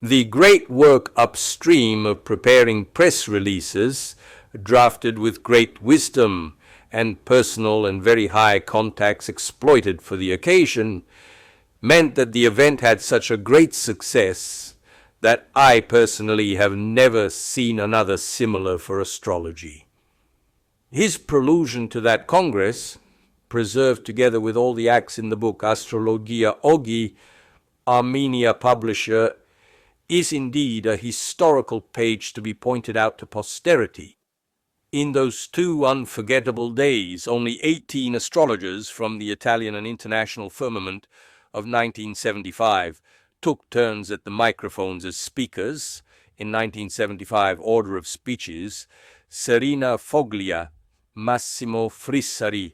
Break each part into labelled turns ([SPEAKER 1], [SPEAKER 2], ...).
[SPEAKER 1] The great work upstream of preparing press releases, drafted with great wisdom and personal and very high contacts exploited for the occasion, meant that the event had such a great success that I personally have never seen another similar for astrology. His prelusion to that Congress, preserved together with all the acts in the book Astrologia Ogi, Armenia publisher, is indeed a historical page to be pointed out to posterity. In those 2 unforgettable days, only 18 astrologers from the Italian and international firmament of 1975 took turns at the microphones as speakers. In 1975 order of speeches: Serena Foglia, Massimo Frissari,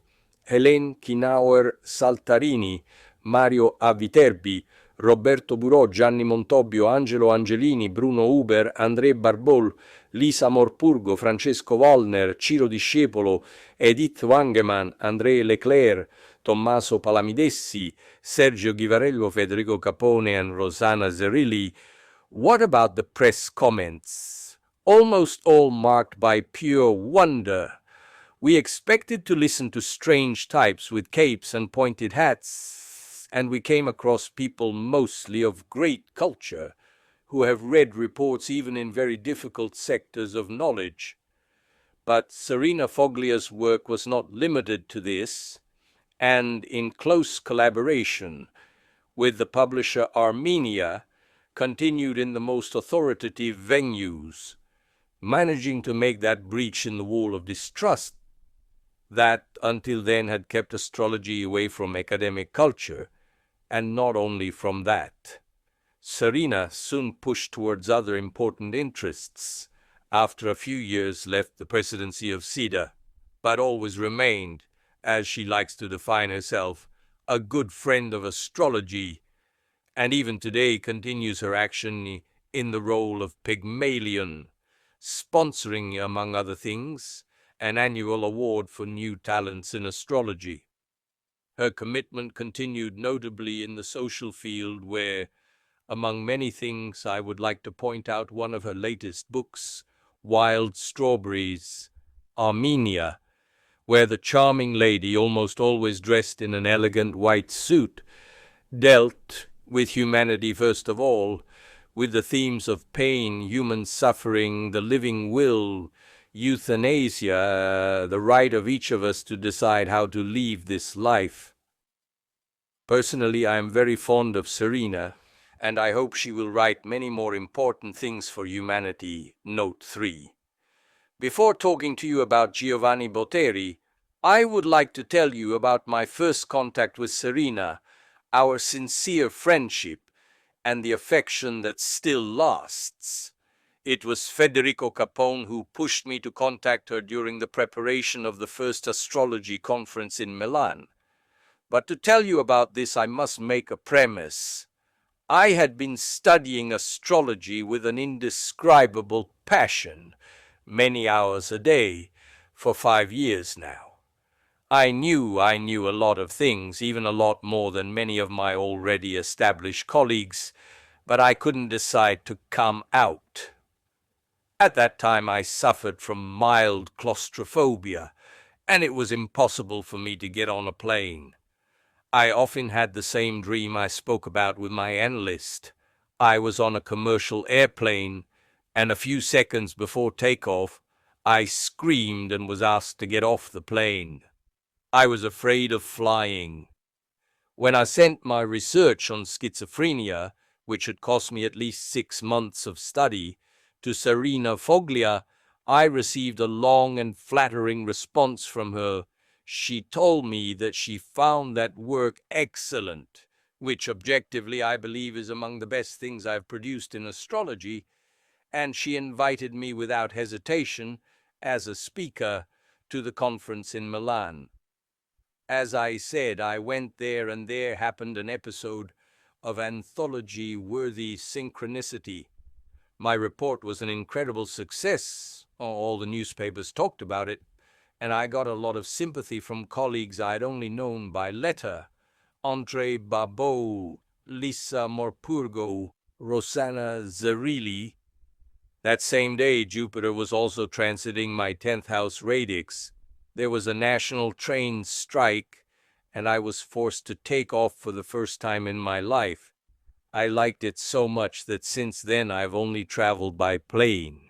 [SPEAKER 1] Hélène Kinauer Saltarini, Mario Aviterbi, Roberto Burò, Gianni Montobbio, Angelo Angelini, Bruno Huber, André Barbol, Lisa Morpurgo, Francesco Wollner, Ciro Discepolo, Edith Wangeman, André Leclerc, Tommaso Palamidessi, Sergio Ghivarello, Federico Capone, and Rosanna Zerilli. What about the press comments? Almost all marked by pure wonder. We expected to listen to strange types with capes and pointed hats, and we came across people mostly of great culture, who have read reports even in very difficult sectors of knowledge. But Serena Foglia's work was not limited to this, and in close collaboration with the publisher Armenia, continued in the most authoritative venues, managing to make that breach in the wall of distrust that until then had kept astrology away from academic culture, and not only from that. Serena soon pushed towards other important interests. After a few years left the presidency of SIDA, but always remained, as she likes to define herself, a good friend of astrology, and even today continues her action in the role of Pygmalion, sponsoring, among other things, an annual award for new talents in astrology. Her commitment continued notably in the social field where, among many things, I would like to point out one of her latest books, Wild Strawberries, Armenia, where the charming lady, almost always dressed in an elegant white suit, dealt with humanity first of all, with the themes of pain, human suffering, the living will, euthanasia, the right of each of us to decide how to leave this life. Personally, I am very fond of Serena, and I hope she will write many more important things for humanity. Note 3. Before talking to you about Giovanni Botteri, I would like to tell you about my first contact with Serena, our sincere friendship, and the affection that still lasts. It was Federico Capone who pushed me to contact her during the preparation of the first astrology conference in Milan. But to tell you about this, I must make a premise. I had been studying astrology with an indescribable passion, many hours a day, for 5 years now. I knew a lot of things, even a lot more than many of my already established colleagues, but I couldn't decide to come out. At that time I suffered from mild claustrophobia, and it was impossible for me to get on a plane. I often had the same dream I spoke about with my analyst. I was on a commercial airplane, and a few seconds before takeoff, I screamed and was asked to get off the plane. I was afraid of flying. When I sent my research on schizophrenia, which had cost me at least 6 months of study, to Serena Foglia, I received a long and flattering response from her. She told me that she found that work excellent, which objectively I believe is among the best things I've produced in astrology, and she invited me without hesitation, as a speaker, to the conference in Milan. As I said, I went there, and there happened an episode of anthology-worthy synchronicity. My report was an incredible success. All the newspapers talked about it, and I got a lot of sympathy from colleagues I'd only known by letter. André Barbeau, Lisa Morpurgo, Rosanna Zerilli. That same day, Jupiter was also transiting my 10th house radix. There was a national train strike, and I was forced to take off for the first time in my life. I liked it so much that since then I've only traveled by plane.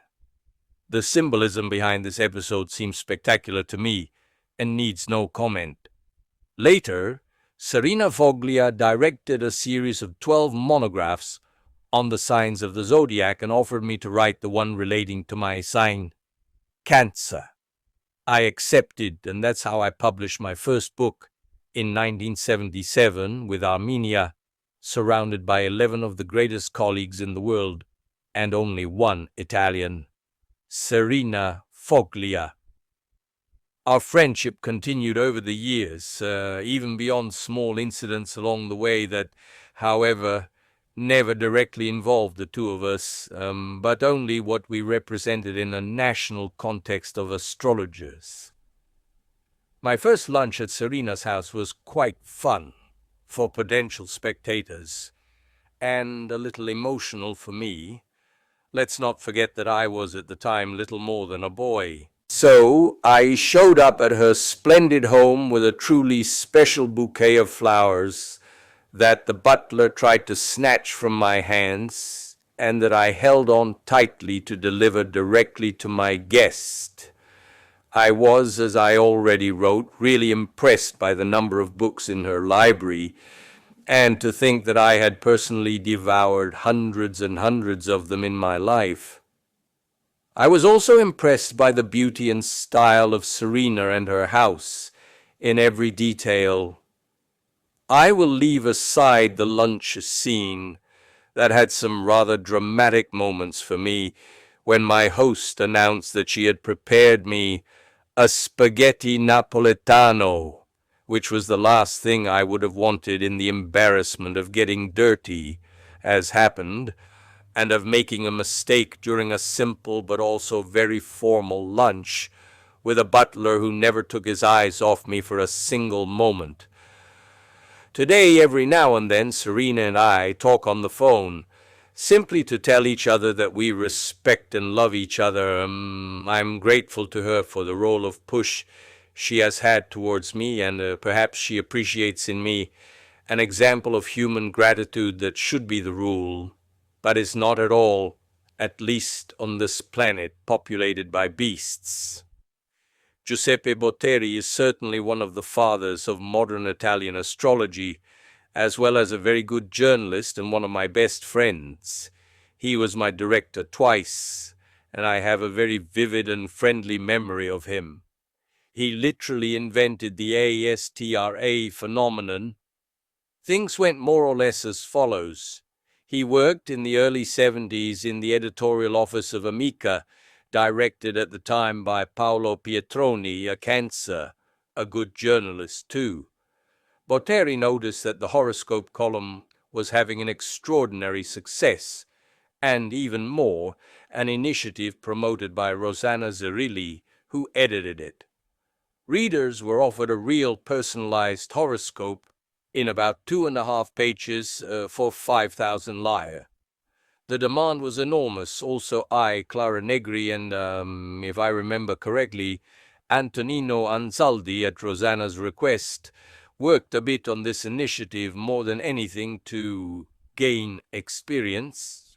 [SPEAKER 1] The symbolism behind this episode seems spectacular to me and needs no comment. Later, Serena Foglia directed a series of 12 monographs on the signs of the zodiac and offered me to write the one relating to my sign, Cancer. I accepted, and that's how I published my first book in 1977 with Armenia, surrounded by 11 of the greatest colleagues in the world and only one Italian, Serena Foglia. Our friendship continued over the years, even beyond small incidents along the way that, however, never directly involved the two of us, but only what we represented in a national context of astrologers. My first lunch at Serena's house was quite fun for potential spectators, and a little emotional for me. Let's not forget that I was at the time little more than a boy. So I showed up at her splendid home with a truly special bouquet of flowers that the butler tried to snatch from my hands and that I held on tightly to deliver directly to my guest. I was, as I already wrote, really impressed by the number of books in her library, and to think that I had personally devoured hundreds and hundreds of them in my life. I was also impressed by the beauty and style of Serena and her house in every detail. I will leave aside the lunch scene that had some rather dramatic moments for me when my host announced that she had prepared me a spaghetti napoletano, which was the last thing I would have wanted in the embarrassment of getting dirty, as happened, and of making a mistake during a simple but also very formal lunch with a butler who never took his eyes off me for a single moment. Today, every now and then, Serena and I talk on the phone, simply to tell each other that we respect and love each other. I'm grateful to her for the role of push she has had towards me, and perhaps she appreciates in me an example of human gratitude that should be the rule, but is not at all, at least on this planet populated by beasts. Giuseppe Botteri is certainly one of the fathers of modern Italian astrology, as well as a very good journalist and one of my best friends. He was my director twice, and I have a very vivid and friendly memory of him. He literally invented the ASTRA phenomenon. Things went more or less as follows. He worked in the early 70s in the editorial office of Amica, directed at the time by Paolo Pietroni, a Cancer, a good journalist too. Botteri noticed that the horoscope column was having an extraordinary success, and even more, an initiative promoted by Rosanna Zerilli, who edited it. Readers were offered a real personalized horoscope in about 2.5 pages for 5,000 lire. The demand was enormous. Also, Clara Negri, and, if I remember correctly, Antonino Anzaldi, at Rosanna's request, worked a bit on this initiative more than anything to gain experience.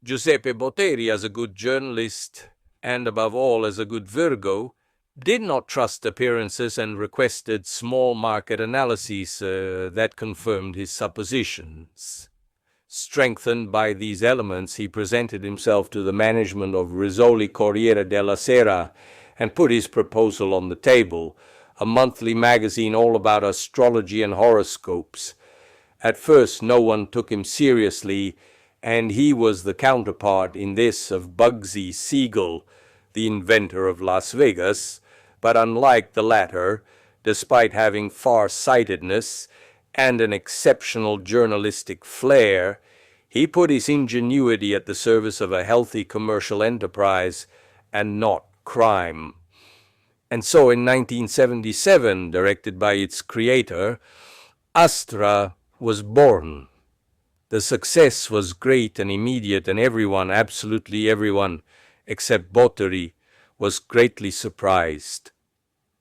[SPEAKER 1] Giuseppe Botteri, as a good journalist, and above all as a good Virgo, did not trust appearances and requested small market analyses that confirmed his suppositions. Strengthened by these elements, he presented himself to the management of Rizzoli Corriere della Sera and put his proposal on the table, a monthly magazine all about astrology and horoscopes. At first, no one took him seriously, and he was the counterpart in this of Bugsy Siegel, the inventor of Las Vegas, but unlike the latter, despite having far-sightedness and an exceptional journalistic flair, he put his ingenuity at the service of a healthy commercial enterprise and not crime. And so in 1977, directed by its creator, Astra was born. The success was great and immediate, and everyone, absolutely everyone, except Bottery, was greatly surprised.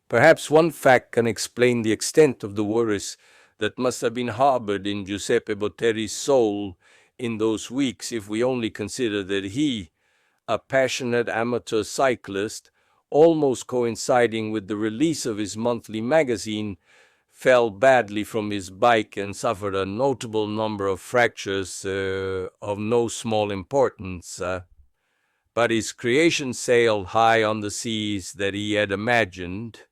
[SPEAKER 1] Perhaps one fact can explain the extent of the worries that must have been harbored in Giuseppe Botteri's soul in those weeks, if we only consider that he, a passionate amateur cyclist, almost coinciding with the release of his monthly magazine, fell badly from his bike and suffered a notable number of fractures of no small importance. But his creation sailed high on the seas that he had imagined.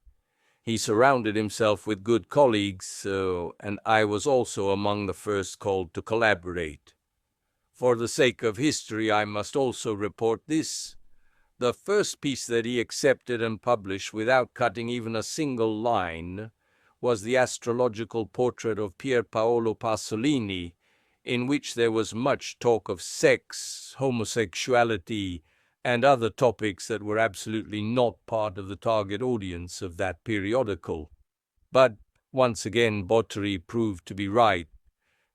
[SPEAKER 1] He surrounded himself with good colleagues, and I was also among the first called to collaborate. For the sake of history, I must also report this. The first piece that he accepted and published without cutting even a single line was the astrological portrait of Pier Paolo Pasolini, in which there was much talk of sex, homosexuality, and other topics that were absolutely not part of the target audience of that periodical. But once again, Bottery proved to be right,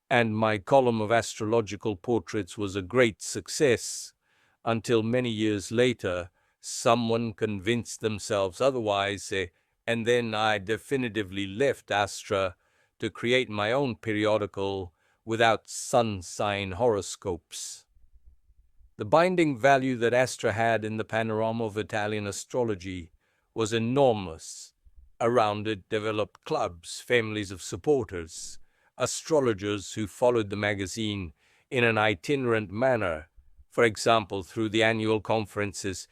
[SPEAKER 1] and my column of astrological portraits was a great success, until many years later someone convinced themselves otherwise, and then I definitively left Astra to create my own periodical without sun sign horoscopes. The binding value that Astra had in the panorama of Italian astrology was enormous. Around it developed clubs, families of supporters, astrologers who followed the magazine in an itinerant manner, for example, through the annual conferences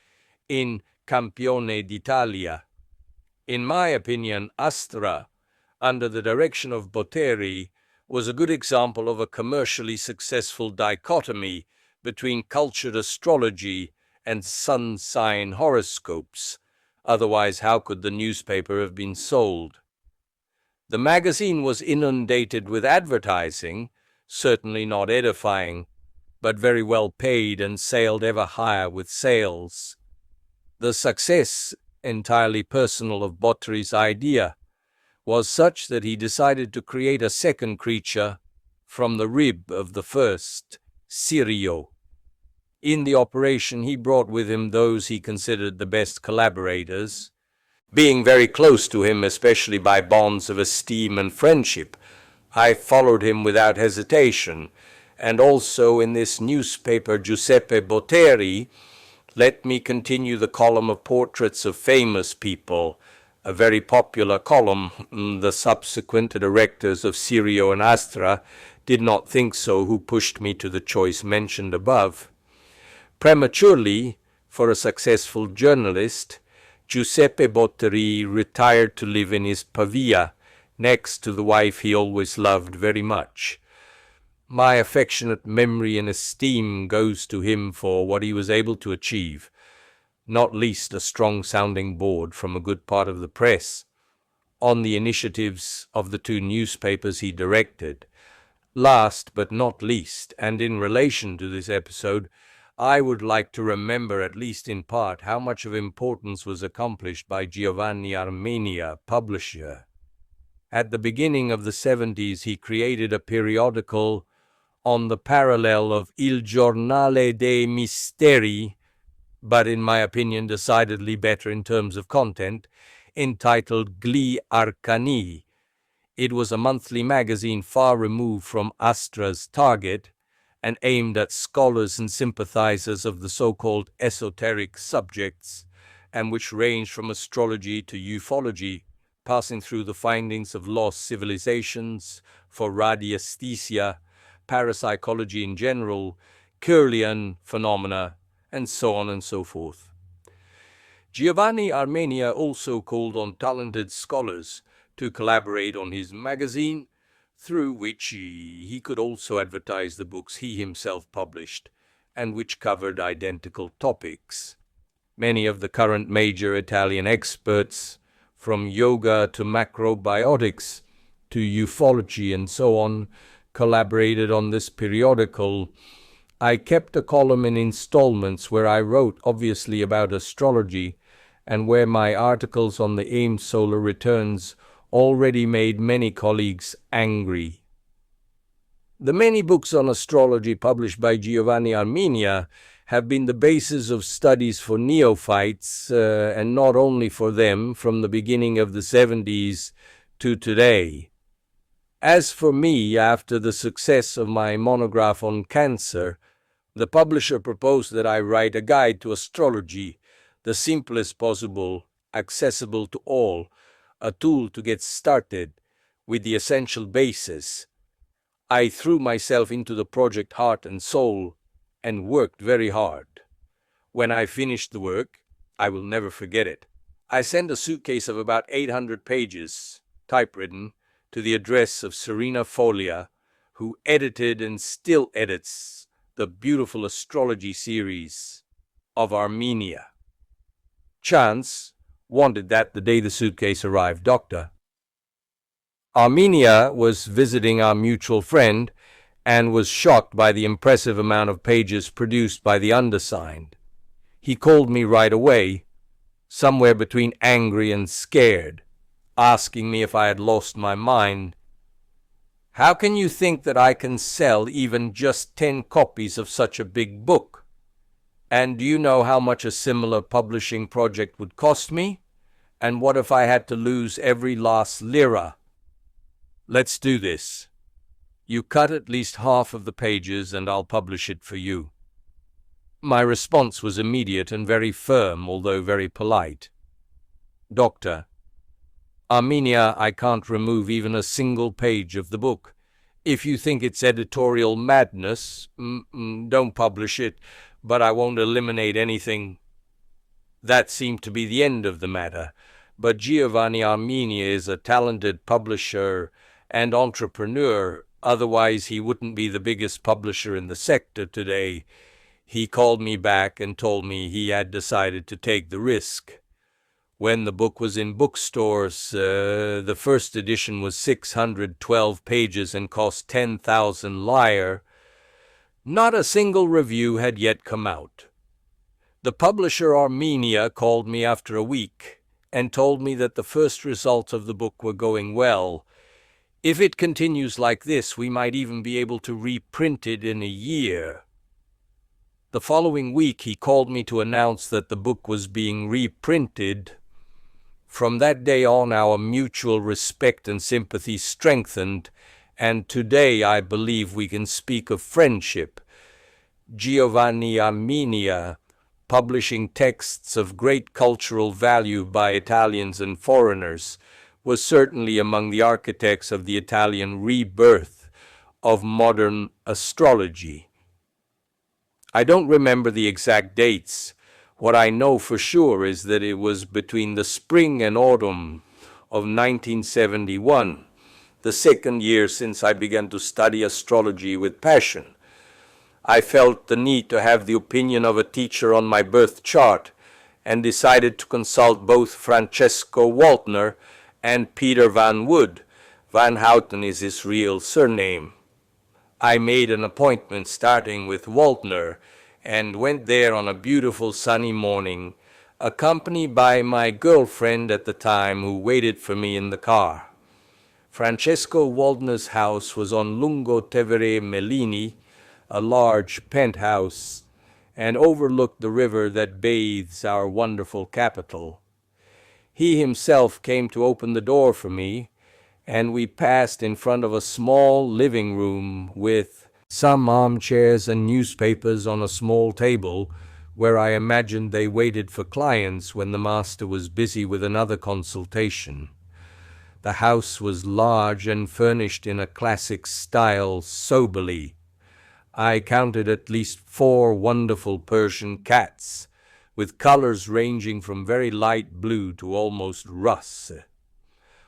[SPEAKER 1] in Campione d'Italia. In my opinion, Astra, under the direction of Botteri, was a good example of a commercially successful dichotomy between cultured astrology and sun sign horoscopes. Otherwise, how could the newspaper have been sold? The magazine was inundated with advertising, certainly not edifying, but very well paid and sailed ever higher with sales. The success, entirely personal, of Botteri's idea was such that he decided to create a second creature from the rib of the first, Ciro. In the operation, he brought with him those he considered the best collaborators. Being very close to him, especially by bonds of esteem and friendship, I followed him without hesitation, and also in this newspaper Giuseppe Botteri let me continue the column of portraits of famous people, a very popular column. The subsequent directors of Ciro and Astra did not think so, who pushed me to the choice mentioned above. Prematurely, for a successful journalist, Giuseppe Botteri retired to live in his Pavia, next to the wife he always loved very much. My affectionate memory and esteem goes to him for what he was able to achieve, not least a strong sounding board from a good part of the press, on the initiatives of the two newspapers he directed. Last but not least, and in relation to this episode, I would like to remember, at least in part, how much of importance was accomplished by Giovanni Armenia, publisher. At the beginning of the 70s, he created a periodical on the parallel of Il Giornale dei Misteri, but in my opinion decidedly better in terms of content, entitled Gli Arcani. It was a monthly magazine far removed from Astra's target, and aimed at scholars and sympathizers of the so-called esoteric subjects, and which ranged from astrology to ufology, passing through the findings of lost civilizations, for radiesthesia, parapsychology in general, Kirlian phenomena, and so on and so forth. Giovanni Armenia also called on talented scholars to collaborate on his magazine, through which he could also advertise the books he himself published, and which covered identical topics. Many of the current major Italian experts, from yoga to macrobiotics to ufology and so on, collaborated on this periodical. I kept a column in installments where I wrote obviously about astrology, and where my articles on the aimed solar returns already made many colleagues angry. The many books on astrology published by Giovanni Armenia have been the basis of studies for neophytes, and not only for them, from the beginning of the 70s to today. As for me, after the success of my monograph on cancer, the publisher proposed that I write a guide to astrology, the simplest possible, accessible to all, a tool to get started with the essential basis. I threw myself into the project heart and soul and worked very hard. When I finished the work, I will never forget it. I sent a suitcase of about 800 pages, typewritten, to the address of Serena Foglia, who edited and still edits the beautiful astrology series of Armenia. Chance wanted that the day the suitcase arrived, Dr. Armenia was visiting our mutual friend and was shocked by the impressive amount of pages produced by the undersigned. He called me right away, somewhere between angry and scared, asking me if I had lost my mind. How can you think that I can sell even just 10 copies of such a big book? And do you know how much a similar publishing project would cost me? And what if I had to lose every last lira? Let's do this. You cut at least half of the pages and I'll publish it for you. My response was immediate and very firm, although very polite. Doctor, Armenia, I can't remove even a single page of the book. If you think it's editorial madness, don't publish it, but I won't eliminate anything. That seemed to be the end of the matter, but Giovanni Armenia is a talented publisher and entrepreneur, otherwise he wouldn't be the biggest publisher in the sector today. He called me back and told me he had decided to take the risk. When the book was in bookstores, the first edition was 612 pages and cost 10,000 lire. Not a single review had yet come out. The publisher Armenia called me after a week and told me that the first results of the book were going well. If it continues like this, we might even be able to reprint it in a year. The following week, he called me to announce that the book was being reprinted. From that day on, our mutual respect and sympathy strengthened, and today I believe we can speak of friendship. Giovanni Armenia, publishing texts of great cultural value by Italians and foreigners, was certainly among the architects of the Italian rebirth of modern astrology. I don't remember the exact dates. What I know for sure is that it was between the spring and autumn of 1971, the second year since I began to study astrology with passion. I felt the need to have the opinion of a teacher on my birth chart and decided to consult both Francesco Waltner and Peter Van Wood. Van Houten is his real surname. I made an appointment starting with Waltner and went there on a beautiful sunny morning, accompanied by my girlfriend at the time who waited for me in the car. Francesco Waltner's house was on Lungo Tevere Mellini, a large penthouse, and overlooked the river that bathes our wonderful capital. He himself came to open the door for me, and we passed in front of a small living room with some armchairs and newspapers on a small table, where I imagined they waited for clients when the master was busy with another consultation. The house was large and furnished in a classic style soberly. I counted at least 4 wonderful Persian cats, with colors ranging from very light blue to almost rust.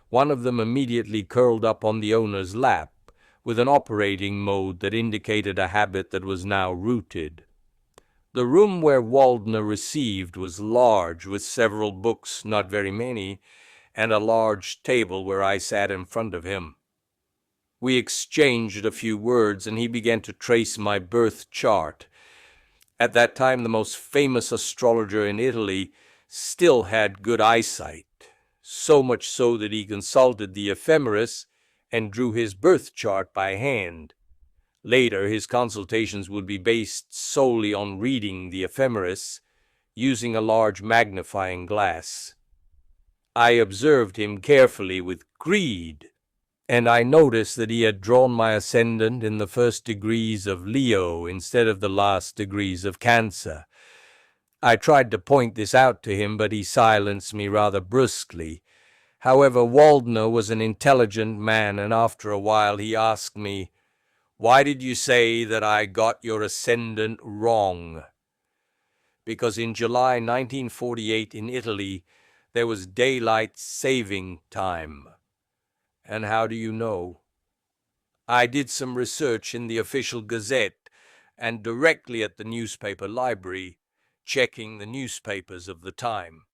[SPEAKER 1] One of them immediately curled up on the owner's lap, with an operating mode that indicated a habit that was now rooted. The room where Waldner received was large, with several books, not very many, and a large table where I sat in front of him. We exchanged a few words, and he began to trace my birth chart. At that time, the most famous astrologer in Italy still had good eyesight, so much so that he consulted the ephemeris and drew his birth chart by hand. Later, his consultations would be based solely on reading the ephemeris using a large magnifying glass. I observed him carefully with greed, and I noticed that he had drawn my ascendant in the first degrees of Leo instead of the last degrees of Cancer. I tried to point this out to him, but he silenced me rather brusquely. However, Waldner was an intelligent man, and after a while he asked me, "Why did you say that I got your ascendant wrong?" Because in July 1948 in Italy, there was daylight saving time. And how do you know? I did some research in the official gazette and directly at the newspaper library, checking the newspapers of the time.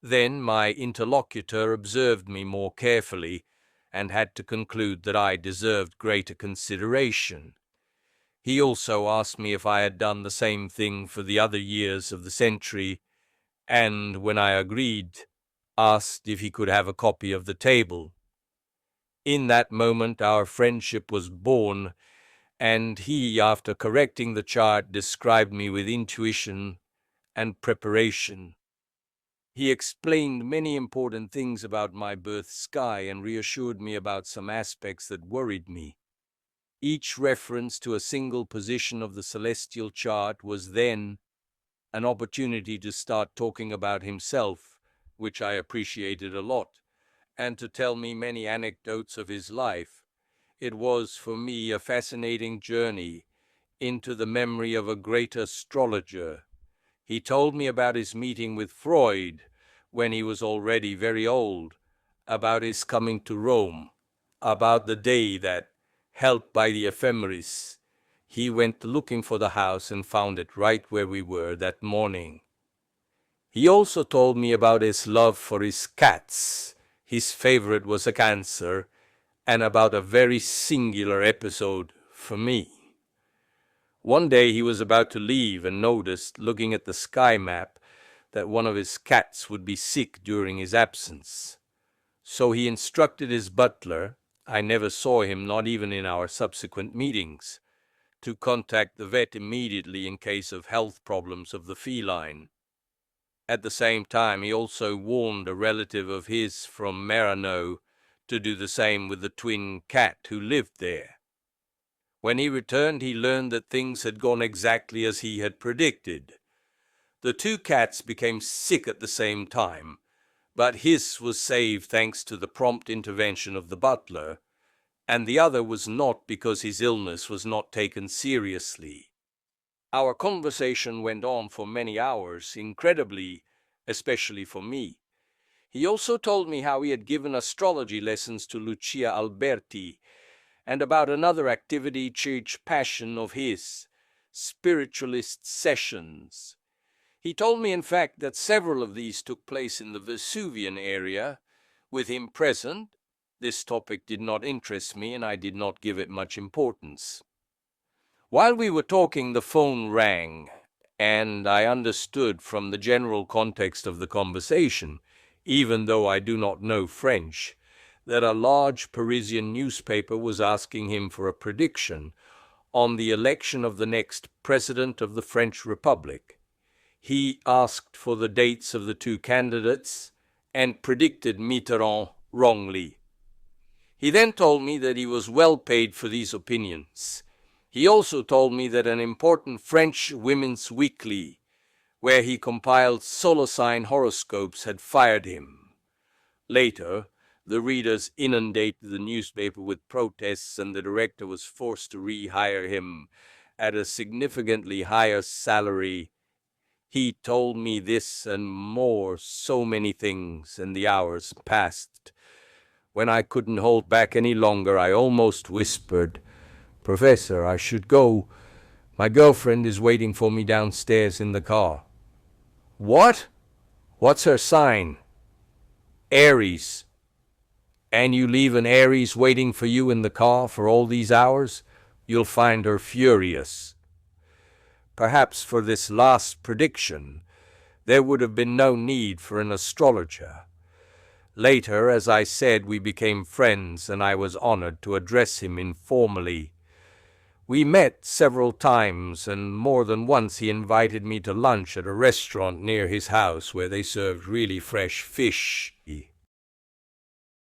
[SPEAKER 1] Then my interlocutor observed me more carefully and had to conclude that I deserved greater consideration. He also asked me if I had done the same thing for the other years of the century, and when I agreed, asked if he could have a copy of the table. In that moment our friendship was born, and he, after correcting the chart, described me with intuition and preparation. He explained many important things about my birth sky and reassured me about some aspects that worried me. Each reference to a single position of the celestial chart was then an opportunity to start talking about himself, which I appreciated a lot, and to tell me many anecdotes of his life. It was for me a fascinating journey into the memory of a great astrologer. He told me about his meeting with Freud when he was already very old, about his coming to Rome, about the day that, helped by the ephemeris, he went looking for the house and found it right where we were that morning. He also told me about his love for his cats. His favorite was a Cancer, and about a very singular episode for me. One day he was about to leave and noticed, looking at the sky map, that one of his cats would be sick during his absence. So he instructed his butler, I never saw him, not even in our subsequent meetings, to contact the vet immediately in case of health problems of the feline. At the same time, he also warned a relative of his from Merano to do the same with the twin cat who lived there. When he returned, he learned that things had gone exactly as he had predicted. The two cats became sick at the same time, but his was saved thanks to the prompt intervention of the butler, and the other was not because his illness was not taken seriously. Our conversation went on for many hours, incredibly, especially for me. He also told me how he had given astrology lessons to Lucia Alberti, and about another activity, church passion of his, spiritualist sessions. He told me, in fact, that several of these took place in the Vesuvian area, with him present. This topic did not interest me, and I did not give it much importance. While we were talking, the phone rang, and I understood from the general context of the conversation, even though I do not know French, that a large Parisian newspaper was asking him for a prediction on the election of the next president of the French Republic. He asked for the dates of the two candidates and predicted Mitterrand wrongly. He then told me that he was well paid for these opinions. He also told me that an important French women's weekly, where he compiled solar sign horoscopes, had fired him. Later, the readers inundated the newspaper with protests, and the director was forced to rehire him at a significantly higher salary. He told me this and more, so many things, and the hours passed. When I couldn't hold back any longer, I almost whispered, "Professor, I should go. My girlfriend is waiting for me downstairs in the car." "What? What's her sign?" "Aries." "And you leave an Aries waiting for you in the car for all these hours? You'll find her furious." Perhaps for this last prediction, there would have been no need for an astrologer. Later, as I said, we became friends, and I was honored to address him informally. We met several times, and more than once he invited me to lunch at a restaurant near his house where they served really fresh fish.